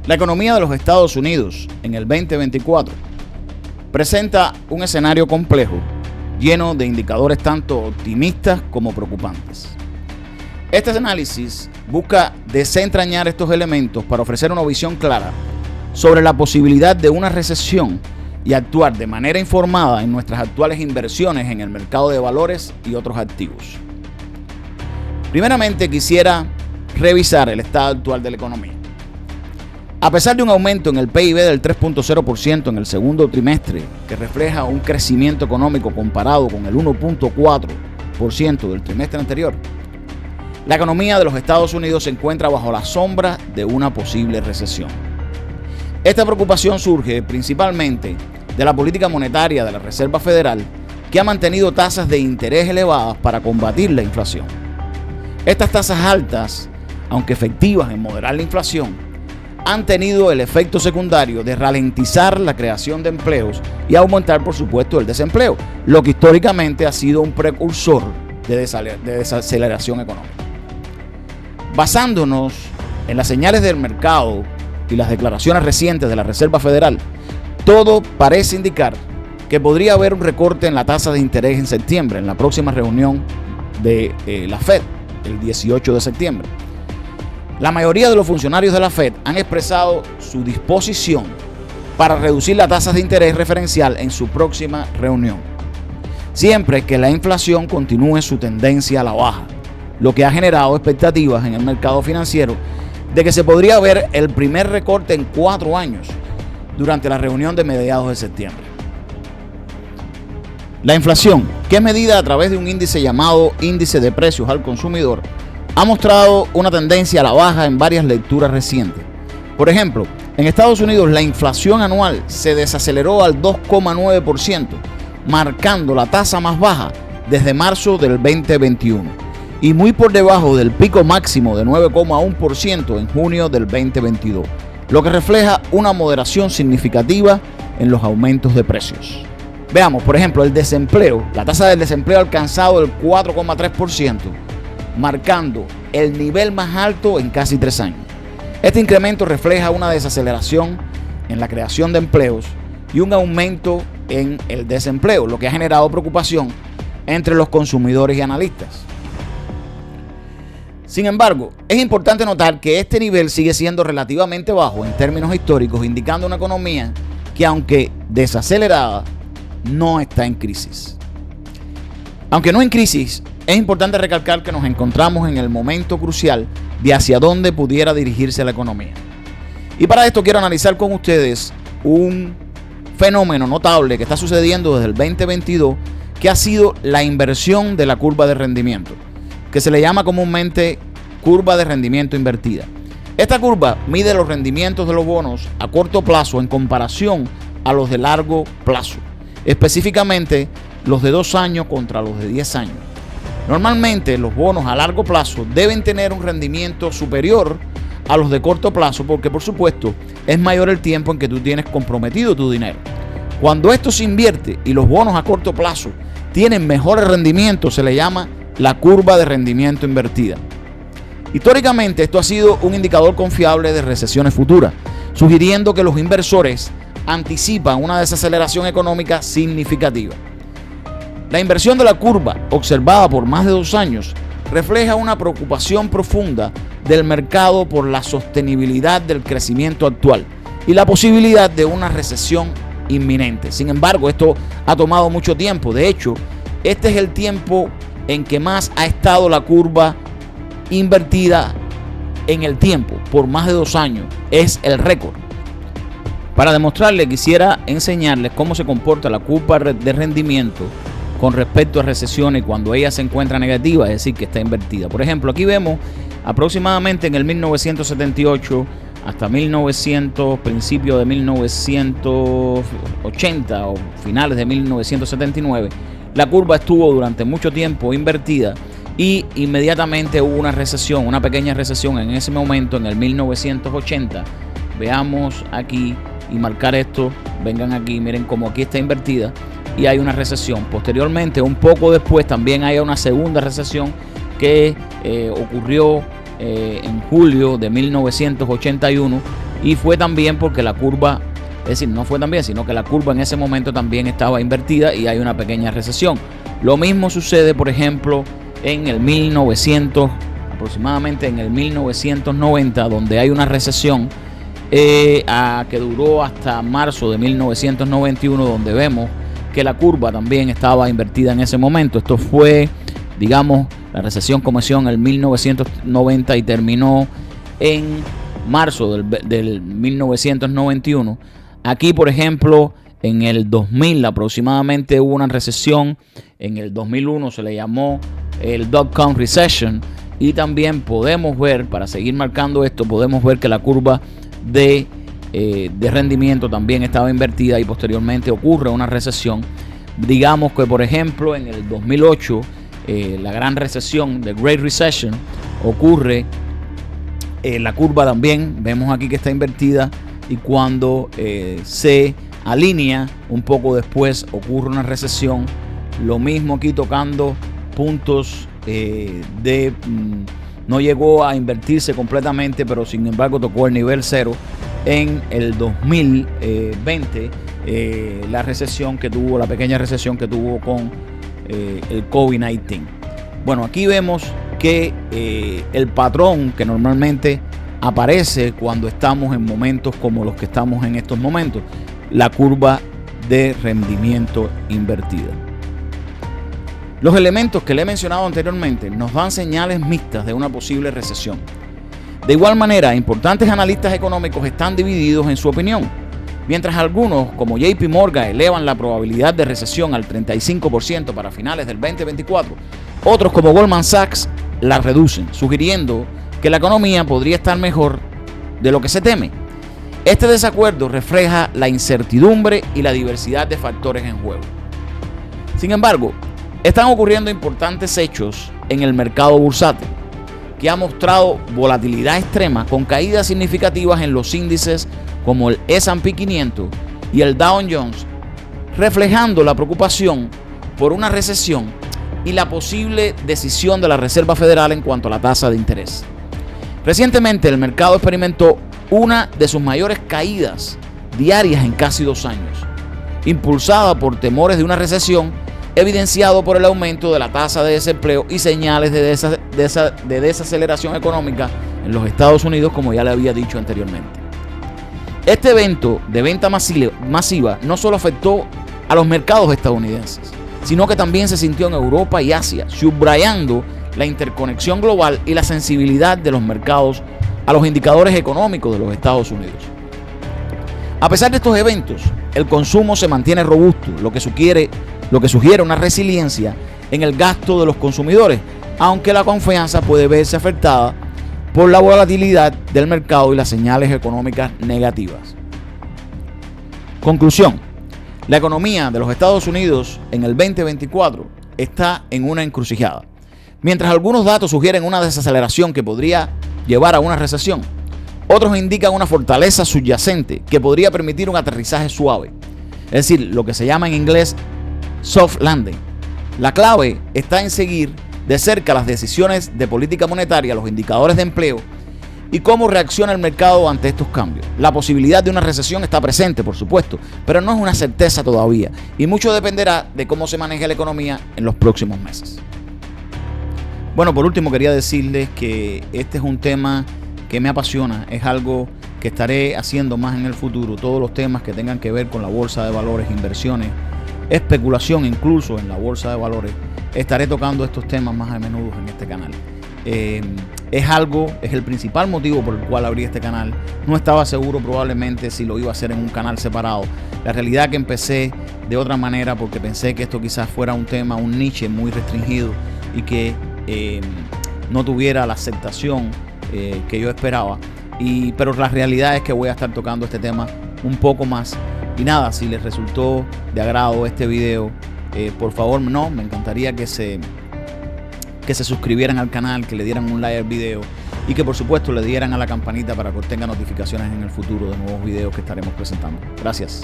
La economía de los Estados Unidos en el 2024 presenta un escenario complejo, lleno de indicadores tanto optimistas como preocupantes. Este análisis busca desentrañar estos elementos para ofrecer una visión clara sobre la posibilidad de una recesión y actuar de manera informada en nuestras actuales inversiones en el mercado de valores y otros activos. Primeramente, quisiera revisar el estado actual de la economía. A pesar de un aumento en el PIB del 3.0% en el segundo trimestre, que refleja un crecimiento económico comparado con el 1.4% del trimestre anterior, la economía de los Estados Unidos se encuentra bajo la sombra de una posible recesión. Esta preocupación surge principalmente de la política monetaria de la Reserva Federal, que ha mantenido tasas de interés elevadas para combatir la inflación. Estas tasas altas, aunque efectivas en moderar la inflación, han tenido el efecto secundario de ralentizar la creación de empleos y aumentar, por supuesto, el desempleo, lo que históricamente ha sido un precursor de desaceleración económica. Basándonos en las señales del mercado y las declaraciones recientes de la Reserva Federal, todo parece indicar que podría haber un recorte en la tasa de interés en septiembre, en la próxima reunión de la Fed, el 18 de septiembre. La mayoría de los funcionarios de la Fed han expresado su disposición para reducir las tasas de interés referencial en su próxima reunión, siempre que la inflación continúe su tendencia a la baja, lo que ha generado expectativas en el mercado financiero de que se podría ver el primer recorte en 4 años durante la reunión de mediados de septiembre. La inflación, que es medida a través de un índice llamado índice de precios al consumidor, ha mostrado una tendencia a la baja en varias lecturas recientes. Por ejemplo, en Estados Unidos la inflación anual se desaceleró al 2,9%, marcando la tasa más baja desde marzo del 2021 y muy por debajo del pico máximo de 9,1% en junio del 2022, lo que refleja una moderación significativa en los aumentos de precios. Veamos, por ejemplo, el desempleo. La tasa del desempleo ha alcanzado el 4,3%. marcando el nivel más alto en casi 3 años. Este incremento refleja una desaceleración en la creación de empleos y un aumento en el desempleo, lo que ha generado preocupación entre los consumidores y analistas. Sin embargo, es importante notar que este nivel sigue siendo relativamente bajo en términos históricos, indicando una economía que, aunque desacelerada, no está en crisis. Aunque no en crisis, es importante recalcar que nos encontramos en el momento crucial de hacia dónde pudiera dirigirse la economía. Y para esto quiero analizar con ustedes un fenómeno notable que está sucediendo desde el 2022, que ha sido la inversión de la curva de rendimiento, que se le llama comúnmente curva de rendimiento invertida. Esta curva mide los rendimientos de los bonos a corto plazo en comparación a los de largo plazo, específicamente los de 2 años contra los de 10 años. Normalmente los bonos a largo plazo deben tener un rendimiento superior a los de corto plazo porque, por supuesto, es mayor el tiempo en que tú tienes comprometido tu dinero. Cuando esto se invierte y los bonos a corto plazo tienen mejores rendimientos, se le llama la curva de rendimiento invertida. Históricamente, esto ha sido un indicador confiable de recesiones futuras, sugiriendo que los inversores anticipan una desaceleración económica significativa. La inversión de la curva, observada por más de 2 años, refleja una preocupación profunda del mercado por la sostenibilidad del crecimiento actual y la posibilidad de una recesión inminente. Sin embargo, esto ha tomado mucho tiempo. De hecho, este es el tiempo en que más ha estado la curva invertida en el tiempo, por más de 2 años. Es el récord. Para demostrarles, quisiera enseñarles cómo se comporta la curva de rendimiento con respecto a recesiones cuando ella se encuentra negativa, es decir, que está invertida. Por ejemplo, aquí vemos aproximadamente en el 1978 hasta principios de 1980 o finales de 1979, la curva estuvo durante mucho tiempo invertida y inmediatamente hubo una recesión, una pequeña recesión en ese momento, en el 1980. Veamos aquí y marcar esto, vengan aquí, miren cómo aquí está invertida y hay una recesión. Posteriormente, un poco después, también hay una segunda recesión que ocurrió en julio de 1981, y fue también porque la curva, es decir, no fue también, sino que la curva en ese momento también estaba invertida y hay una pequeña recesión. Lo mismo sucede, por ejemplo, en el 1900, aproximadamente en el 1990, donde hay una recesión que duró hasta marzo de 1991, donde vemos que la curva también estaba invertida en ese momento. Esto fue, digamos, la recesión comenzó en el 1990 y terminó en marzo del 1991. Aquí, por ejemplo, en el 2000 aproximadamente hubo una recesión. En el 2001 se le llamó el dot-com recession. Y también podemos ver, para seguir marcando esto, podemos ver que la curva de rendimiento también estaba invertida y posteriormente ocurre una recesión. Digamos que, por ejemplo, en el 2008, la gran recesión, the Great Recession, ocurre. La curva también, vemos aquí que está invertida, y cuando se alinea un poco después ocurre una recesión. Lo mismo aquí, tocando puntos no llegó a invertirse completamente, pero sin embargo tocó el nivel cero en el 2020, la recesión que tuvo, la pequeña recesión que tuvo con el COVID-19. Bueno, aquí vemos que el patrón que normalmente aparece cuando estamos en momentos como los que estamos en estos momentos, la curva de rendimiento invertida. Los elementos que le he mencionado anteriormente nos dan señales mixtas de una posible recesión. De igual manera, importantes analistas económicos están divididos en su opinión. Mientras algunos, como JP Morgan, elevan la probabilidad de recesión al 35% para finales del 2024, otros, como Goldman Sachs, la reducen, sugiriendo que la economía podría estar mejor de lo que se teme. Este desacuerdo refleja la incertidumbre y la diversidad de factores en juego. Sin embargo, están ocurriendo importantes hechos en el mercado bursátil, que ha mostrado volatilidad extrema con caídas significativas en los índices como el S&P 500 y el Dow Jones, reflejando la preocupación por una recesión y la posible decisión de la Reserva Federal en cuanto a la tasa de interés. Recientemente el mercado experimentó una de sus mayores caídas diarias en casi 2 años, impulsada por temores de una recesión, evidenciado por el aumento de la tasa de desempleo y señales de desaceleración económica en los Estados Unidos, como ya le había dicho anteriormente. Este evento de venta masiva no solo afectó a los mercados estadounidenses, sino que también se sintió en Europa y Asia, subrayando la interconexión global y la sensibilidad de los mercados a los indicadores económicos de los Estados Unidos. A pesar de estos eventos, el consumo se mantiene robusto, lo que sugiere una resiliencia en el gasto de los consumidores, aunque la confianza puede verse afectada por la volatilidad del mercado y las señales económicas negativas. Conclusión: la economía de los Estados Unidos en el 2024 está en una encrucijada. Mientras algunos datos sugieren una desaceleración que podría llevar a una recesión, otros indican una fortaleza subyacente que podría permitir un aterrizaje suave, es decir, lo que se llama en inglés soft landing. La clave está en seguir de cerca las decisiones de política monetaria, los indicadores de empleo y cómo reacciona el mercado ante estos cambios. La posibilidad de una recesión está presente, por supuesto, pero no es una certeza todavía, y mucho dependerá de cómo se maneje la economía en los próximos meses. Bueno, por último quería decirles que este es un tema que me apasiona, es algo que estaré haciendo más en el futuro, todos los temas que tengan que ver con la bolsa de valores, inversiones, especulación incluso en la bolsa de valores. Estaré tocando estos temas más a menudo en este canal. Es el principal motivo por el cual abrí este canal. No estaba seguro probablemente si lo iba a hacer en un canal separado. La realidad es que empecé de otra manera porque pensé que esto quizás fuera un tema, un niche muy restringido y que no tuviera la aceptación que yo esperaba. Pero la realidad es que voy a estar tocando este tema un poco más. Y nada, si les resultó de agrado este video, por favor, me encantaría que se suscribieran al canal, que le dieran un like al video y que por supuesto le dieran a la campanita para que obtengan notificaciones en el futuro de nuevos videos que estaremos presentando. Gracias.